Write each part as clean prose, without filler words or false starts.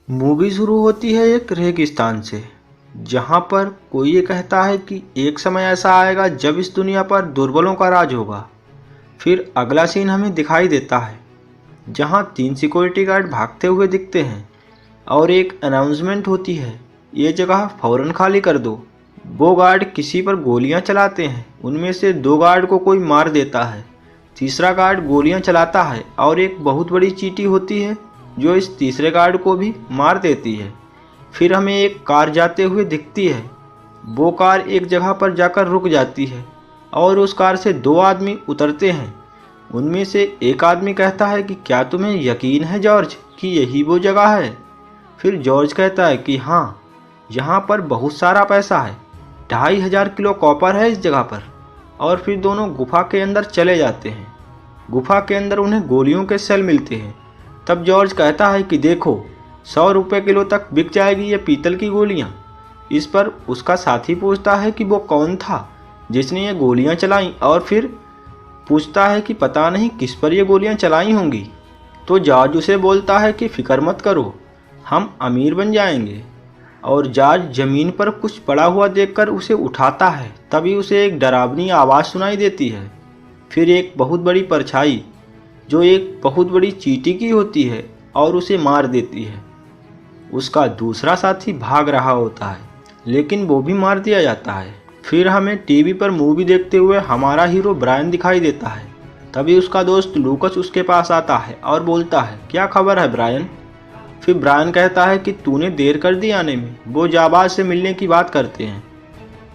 Movie शुरू होती है एक रेगिस्तान से, जहां पर कोई ये कहता है कि एक समय ऐसा आएगा जब इस दुनिया पर दुर्बलों का राज होगा। फिर अगला सीन हमें दिखाई देता है जहां 3 सिक्योरिटी गार्ड भागते हुए दिखते हैं और एक अनाउंसमेंट होती है, ये जगह फौरन खाली कर दो। वो गार्ड किसी पर गोलियां चलाते हैं, उनमें से 2 गार्ड को कोई मार देता है, तीसरा गार्ड गोलियां चलाता है और एक बहुत बड़ी चींटी होती है जो इस तीसरे गार्ड को भी मार देती है। फिर हमें एक कार जाते हुए दिखती है, वो कार एक जगह पर जाकर रुक जाती है और उस कार से 2 आदमी उतरते हैं। उनमें से एक आदमी कहता है कि क्या तुम्हें यकीन है जॉर्ज कि यही वो जगह है। फिर जॉर्ज कहता है कि हाँ, यहाँ पर बहुत सारा पैसा है, 2500 किलो कॉपर है इस जगह पर। और फिर दोनों गुफा के अंदर चले जाते हैं। गुफा के अंदर उन्हें गोलियों के सेल मिलते हैं। तब जॉर्ज कहता है कि देखो, 100 रुपये किलो तक बिक जाएगी ये पीतल की गोलियां। इस पर उसका साथी पूछता है कि वो कौन था जिसने ये गोलियां चलाई, और फिर पूछता है कि पता नहीं किस पर ये गोलियां चलाई होंगी। तो जॉर्ज उसे बोलता है कि फिक्र मत करो, हम अमीर बन जाएंगे। और जॉर्ज जमीन पर कुछ पड़ा हुआ देखकर उसे उठाता है, तभी उसे एक डरावनी आवाज़ सुनाई देती है। फिर एक बहुत बड़ी परछाई जो एक बहुत बड़ी चींटी की होती है और उसे मार देती है। उसका दूसरा साथी भाग रहा होता है, लेकिन वो भी मार दिया जाता है। फिर हमें टीवी पर मूवी देखते हुए हमारा हीरो ब्रायन दिखाई देता है। तभी उसका दोस्त लूकस उसके पास आता है और बोलता है, क्या खबर है ब्रायन। फिर ब्रायन कहता है कि तूने देर कर दी आने में। वो जाबाज से मिलने की बात करते हैं।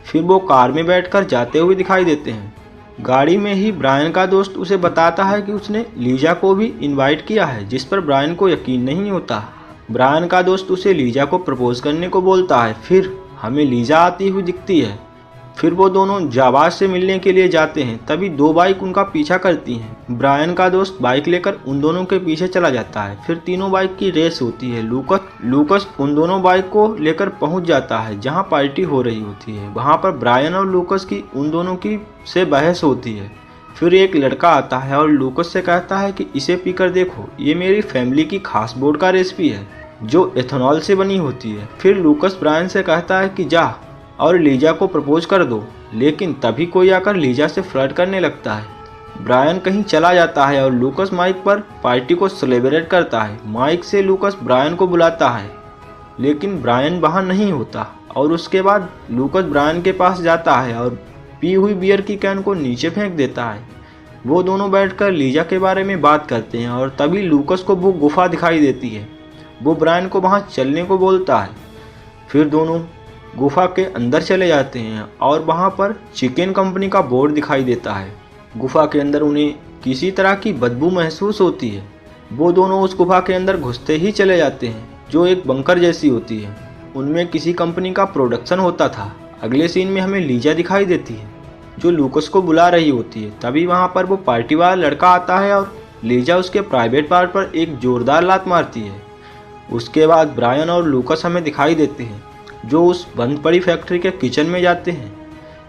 फिर वो कार में बैठकर जाते हुए दिखाई देते हैं। गाड़ी में ही ब्रायन का दोस्त उसे बताता है कि उसने लीजा को भी इनवाइट किया है, जिस पर ब्रायन को यकीन नहीं होता। ब्रायन का दोस्त उसे लीजा को प्रपोज करने को बोलता है। फिर हमें लीजा आती हुई दिखती है। फिर वो दोनों जाबाज से मिलने के लिए जाते हैं। तभी 2 बाइक उनका पीछा करती हैं। ब्रायन का दोस्त बाइक लेकर उन दोनों के पीछे चला जाता है। फिर तीनों बाइक की रेस होती है। लूकस उन दोनों बाइक को लेकर पहुंच जाता है जहां पार्टी हो रही होती है। वहां पर ब्रायन और लूकस की उन दोनों की से बहस होती है। फिर एक लड़का आता है और लूकस से कहता है कि इसे पीकर देखो, ये मेरी फैमिली की खास वोडका रेसिपी है जो एथेनॉल से बनी होती है। फिर लूकस ब्रायन से कहता है कि जा और लीजा को प्रपोज कर दो, लेकिन तभी कोई आकर लीजा से फ्लर्ट करने लगता है। ब्रायन कहीं चला जाता है और लूकस माइक पर पार्टी को सेलिब्रेट करता है। माइक से लूकस ब्रायन को बुलाता है, लेकिन ब्रायन वहाँ नहीं होता। और उसके बाद लूकस ब्रायन के पास जाता है और पी हुई बियर की कैन को नीचे फेंक देता है। वो दोनों बैठकर लीजा के बारे में बात करते हैं और तभी लूकस को वो गुफा दिखाई देती है। वो ब्रायन को वहाँ चलने को बोलता है। फिर दोनों गुफा के अंदर चले जाते हैं और वहाँ पर चिकन कंपनी का बोर्ड दिखाई देता है। गुफा के अंदर उन्हें किसी तरह की बदबू महसूस होती है। वो दोनों उस गुफा के अंदर घुसते ही चले जाते हैं, जो एक बंकर जैसी होती है। उनमें किसी कंपनी का प्रोडक्शन होता था। अगले सीन में हमें लीजा दिखाई देती है जो लूकस को बुला रही होती है। तभी वहाँ पर वो पार्टी वाला लड़का आता है और लीजा उसके प्राइवेट पार्ट पर एक जोरदार लात मारती है। उसके बाद ब्रायन और लूकस हमें दिखाई देते हैं जो उस बंद पड़ी फैक्ट्री के किचन में जाते हैं।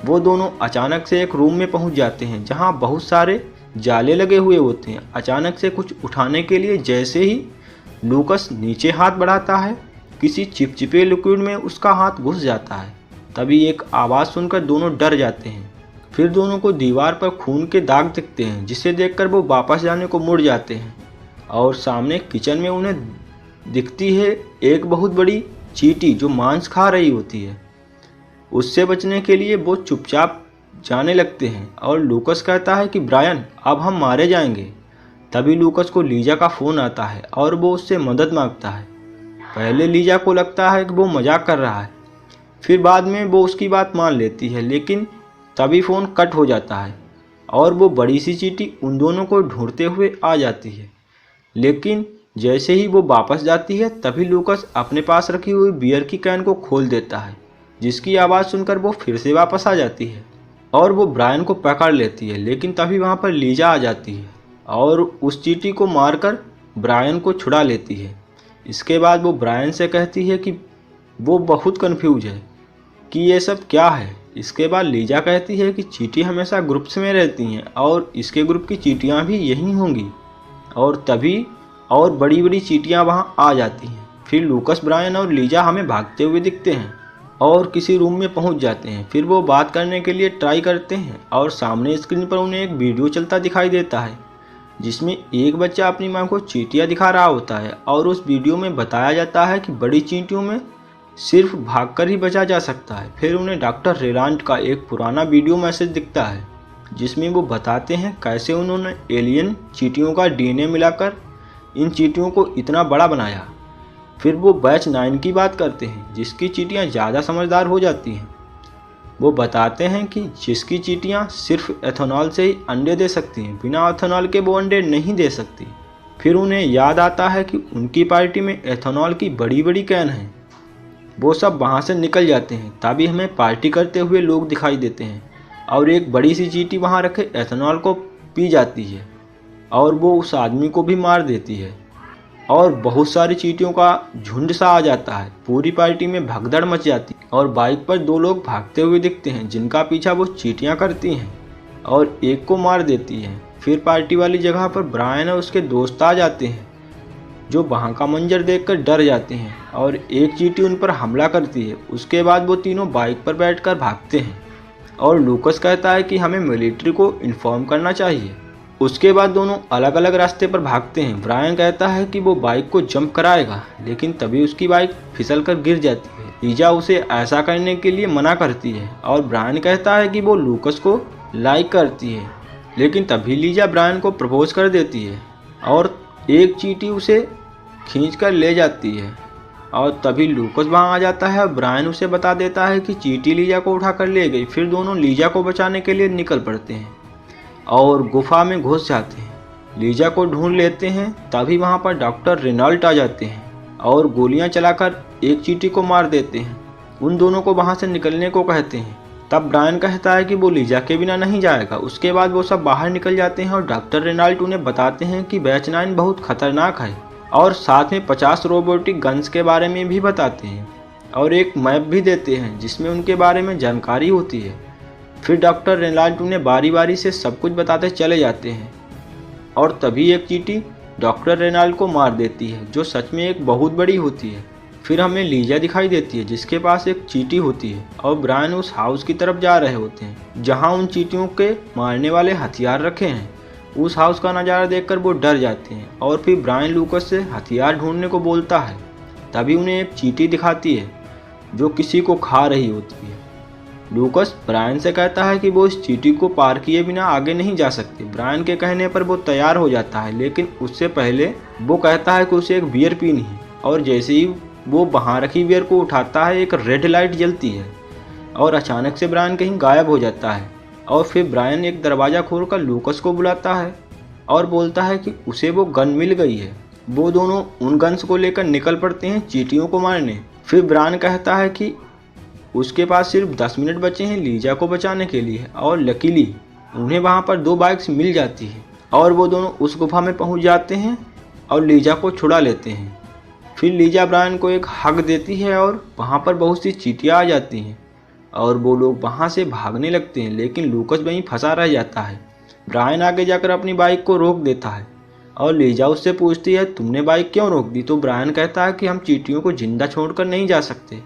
वो दोनों अचानक से एक रूम में पहुंच जाते हैं जहां बहुत सारे जाले लगे हुए होते हैं। अचानक से कुछ उठाने के लिए जैसे ही लूकस नीचे हाथ बढ़ाता है, किसी चिपचिपे लिक्विड में उसका हाथ घुस जाता है। तभी एक आवाज़ सुनकर दोनों डर जाते हैं। फिर दोनों को दीवार पर खून के दाग दिखते हैं, जिसे देखकर वो वापस जाने को मुड़ जाते हैं। और सामने किचन में उन्हें दिखती है एक बहुत बड़ी चींटी जो मांस खा रही होती है। उससे बचने के लिए वो चुपचाप जाने लगते हैं और लूकस कहता है कि ब्रायन, अब हम मारे जाएंगे। तभी लूकस को लीजा का फ़ोन आता है और वो उससे मदद मांगता है। पहले लीजा को लगता है कि वो मजाक कर रहा है, फिर बाद में वो उसकी बात मान लेती है, लेकिन तभी फ़ोन कट हो जाता है और वो बड़ी सी चींटी उन दोनों को ढूंढते हुए आ जाती है। लेकिन जैसे ही वो वापस जाती है, तभी लूकस अपने पास रखी हुई बियर की कैन को खोल देता है, जिसकी आवाज़ सुनकर वो फिर से वापस आ जाती है और वो ब्रायन को पकड़ लेती है। लेकिन तभी वहाँ पर लीजा आ जाती है और उस चींटी को मारकर ब्रायन को छुड़ा लेती है। इसके बाद वो ब्रायन से कहती है कि वो बहुत कंफ्यूज है कि ये सब क्या है। इसके बाद लीजा कहती है कि चींटी हमेशा ग्रुप्स में रहती हैं और इसके ग्रुप की चींटियाँ भी यही होंगी। और तभी और बड़ी बड़ी चींटियाँ वहाँ आ जाती हैं। फिर लूकस, ब्रायन और लीजा हमें भागते हुए दिखते हैं और किसी रूम में पहुंच जाते हैं। फिर वो बात करने के लिए ट्राई करते हैं और सामने स्क्रीन पर उन्हें एक वीडियो चलता दिखाई देता है जिसमें एक बच्चा अपनी मां को चींटियां दिखा रहा होता है और उस वीडियो में बताया जाता है कि बड़ी चींटियों में सिर्फ भागकर ही बचा जा सकता है। फिर उन्हें डॉक्टर रेलांड का एक पुराना वीडियो मैसेज दिखता है जिसमें वो बताते हैं कैसे उन्होंने एलियन चींटियों का डीएनए मिलाकर इन चींटियों को इतना बड़ा बनाया। फिर वो बैच 9 की बात करते हैं जिसकी चींटियां ज़्यादा समझदार हो जाती हैं। वो बताते हैं कि जिसकी चींटियां सिर्फ एथेनॉल से ही अंडे दे सकती हैं, बिना एथेनॉल के वो अंडे नहीं दे सकती। फिर उन्हें याद आता है कि उनकी पार्टी में एथेनॉल की बड़ी बड़ी कैन है। वो सब वहाँ से निकल जाते हैं। तभी हमें पार्टी करते हुए लोग दिखाई देते हैं और एक बड़ी सी चींटी वहाँ रखे एथेनॉल को पी जाती है और वो उस आदमी को भी मार देती है और बहुत सारी चींटियों का झुंड सा आ जाता है। पूरी पार्टी में भगदड़ मच जाती है और बाइक पर 2 लोग भागते हुए दिखते हैं जिनका पीछा वो चींटियां करती हैं और एक को मार देती हैं। फिर पार्टी वाली जगह पर ब्रायन और उसके दोस्त आ जाते हैं जो वहाँ का मंजर देखकर डर जाते हैं और एक चींटी उन पर हमला करती है। उसके बाद वो तीनों बाइक पर बैठकर भागते हैं और लूकस कहता है कि हमें मिलिट्री को इन्फॉर्म करना चाहिए। उसके बाद दोनों अलग अलग रास्ते पर भागते हैं। ब्रायन कहता है कि वो बाइक को जंप कराएगा लेकिन तभी उसकी बाइक फिसलकर गिर जाती है। लीजा उसे ऐसा करने के लिए मना करती है और ब्रायन कहता है कि वो लूकस को लाइक करती है, लेकिन तभी लीजा ब्रायन को प्रपोज कर देती है और एक चींटी उसे खींचकर ले जाती है और तभी लूकस वहाँ आ जाता है और ब्रायन उसे बता देता है कि चींटी लीजा को उठाकर ले गई। फिर दोनों लीजा को बचाने के लिए निकल पड़ते हैं और गुफा में घुस जाते हैं। लीजा को ढूंढ लेते हैं। तभी वहाँ पर डॉक्टर रेनाल्ट आ जाते हैं और गोलियां चलाकर एक चींटी को मार देते हैं। उन दोनों को वहाँ से निकलने को कहते हैं। तब ब्रायन कहता है कि वो लीजा के बिना नहीं जाएगा। उसके बाद वो सब बाहर निकल जाते हैं और डॉक्टर रेनाल्ट उन्हें बताते हैं कि बैच 9 बहुत खतरनाक है और साथ में 50 रोबोटिक गन्स के बारे में भी बताते हैं और एक मैप भी देते हैं जिसमें उनके बारे में जानकारी होती है। फिर डॉक्टर रेनाल्ट उन्हें बारी बारी से सब कुछ बताते चले जाते हैं और तभी एक चींटी डॉक्टर रेनाल्ट को मार देती है जो सच में एक बहुत बड़ी होती है। फिर हमें लीजा दिखाई देती है जिसके पास एक चींटी होती है और ब्रायन उस हाउस की तरफ जा रहे होते हैं जहां उन चींटियों के मारने वाले हथियार रखे हैं। उस हाउस का नज़ारा देखकर वो डर जाते हैं और फिर ब्रायन लूकस से हथियार ढूंढने को बोलता है। तभी उन्हें एक चींटी दिखाती है जो किसी को खा रही होती है। लूकस ब्रायन से कहता है कि वो इस चींटी को पार किए बिना आगे नहीं जा सकते। ब्रायन के कहने पर वो तैयार हो जाता है, लेकिन उससे पहले वो कहता है कि उसे एक बियर पीनी है और जैसे ही वो वहाँ रखी बियर को उठाता है एक रेड लाइट जलती है और अचानक से ब्रायन कहीं गायब हो जाता है और फिर ब्रायन एक दरवाज़ा खोलकर लूकस को बुलाता है और बोलता है कि उसे वो गन मिल गई है। वो दोनों उन गन्स को लेकर निकल पड़ते हैं चींटियों को मारने। फिर ब्रायन कहता है कि उसके पास सिर्फ 10 मिनट बचे हैं लीजा को बचाने के लिए और लकीली उन्हें वहाँ पर 2 बाइक्स मिल जाती है और वो दोनों उस गुफा में पहुँच जाते हैं और लीजा को छुड़ा लेते हैं। फिर लीजा ब्रायन को एक हग देती है और वहाँ पर बहुत सी चींटियाँ आ जाती हैं और वो लोग वहाँ से भागने लगते हैं, लेकिन लूकस वहीं फंसा रह जाता है। ब्रायन आगे जाकर अपनी बाइक को रोक देता है और लीजा उससे पूछती है तुमने बाइक क्यों रोक दी? तो ब्रायन कहता है कि हम चींटियों को जिंदा छोड़कर नहीं जा सकते।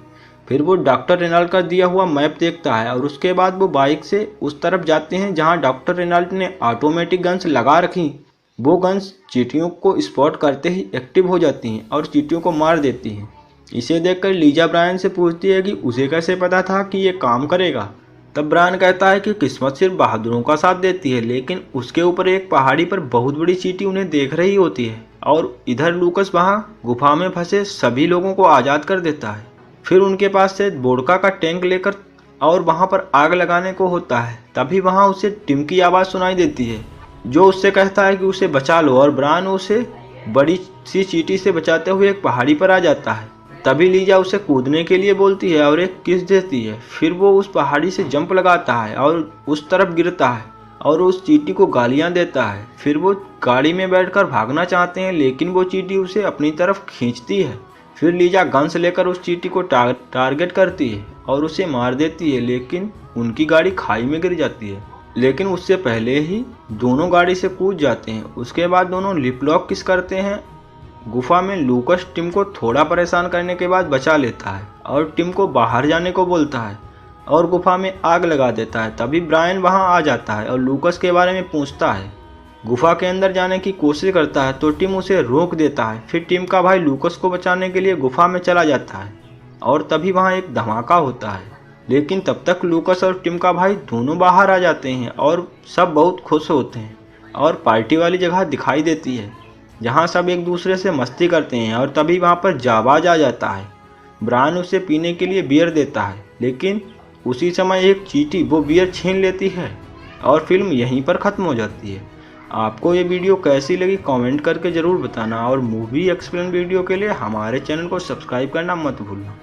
फिर वो डॉक्टर रेनाल्ट का दिया हुआ मैप देखता है और उसके बाद वो बाइक से उस तरफ जाते हैं जहाँ डॉक्टर रेनाल्ट ने ऑटोमेटिक गन्स लगा रखी। वो गन्स चींटियों को स्पॉट करते ही एक्टिव हो जाती हैं और चींटियों को मार देती हैं। इसे देखकर लीजा ब्रायन से पूछती है कि उसे कैसे पता था कि ये काम करेगा। तब ब्रायन कहता है कि किस्मत सिर्फ बहादुरों का साथ देती है, लेकिन उसके ऊपर एक पहाड़ी पर बहुत बड़ी चींटी उन्हें देख रही होती है और इधर लूकस वहाँ गुफा में फंसे सभी लोगों को आज़ाद कर देता है। फिर उनके पास से वोडका का टैंक लेकर और वहाँ पर आग लगाने को होता है। तभी वहाँ उसे टिम की आवाज़ सुनाई देती है जो उससे कहता है कि उसे बचा लो और ब्रायन उसे बड़ी सी चींटी से बचाते हुए एक पहाड़ी पर आ जाता है। तभी लीजा उसे कूदने के लिए बोलती है और एक किस देती है। फिर वो उस पहाड़ी से जंप लगाता है और उस तरफ गिरता है और उस चींटी को गालियाँ देता है। फिर वो गाड़ी में बैठकर भागना चाहते हैं, लेकिन वो चींटी उसे अपनी तरफ खींचती है। फिर लीजा गन्स लेकर उस चींटी को टारगेट करती है और उसे मार देती है, लेकिन उनकी गाड़ी खाई में गिर जाती है। लेकिन उससे पहले ही दोनों गाड़ी से कूद जाते हैं। उसके बाद दोनों लिप लॉक किस करते हैं गुफा में लूकस टिम को थोड़ा परेशान करने के बाद बचा लेता है और टिम को बाहर जाने को बोलता है और गुफा में आग लगा देता है। तभी ब्रायन वहां आ जाता है और लूकस के बारे में पूछता है। गुफा के अंदर जाने की कोशिश करता है तो टिम उसे रोक देता है। फिर टिम का भाई लूकस को बचाने के लिए गुफा में चला जाता है और तभी वहां एक धमाका होता है। लेकिन तब तक लूकस और टिम का भाई दोनों बाहर आ जाते हैं और सब बहुत खुश होते हैं और पार्टी वाली जगह दिखाई देती है जहां सब एक दूसरे से मस्ती करते हैं। और तभी वहां पर जाबाज आ जाता है। ब्रायन उसे पीने के लिए बियर देता है, लेकिन उसी समय एक चींटी वो बियर छीन लेती है और फिल्म यहीं पर ख़त्म हो जाती है। आपको ये वीडियो कैसी लगी कमेंट करके ज़रूर बताना और मूवी एक्सप्लेन वीडियो के लिए हमारे चैनल को सब्सक्राइब करना मत भूलना।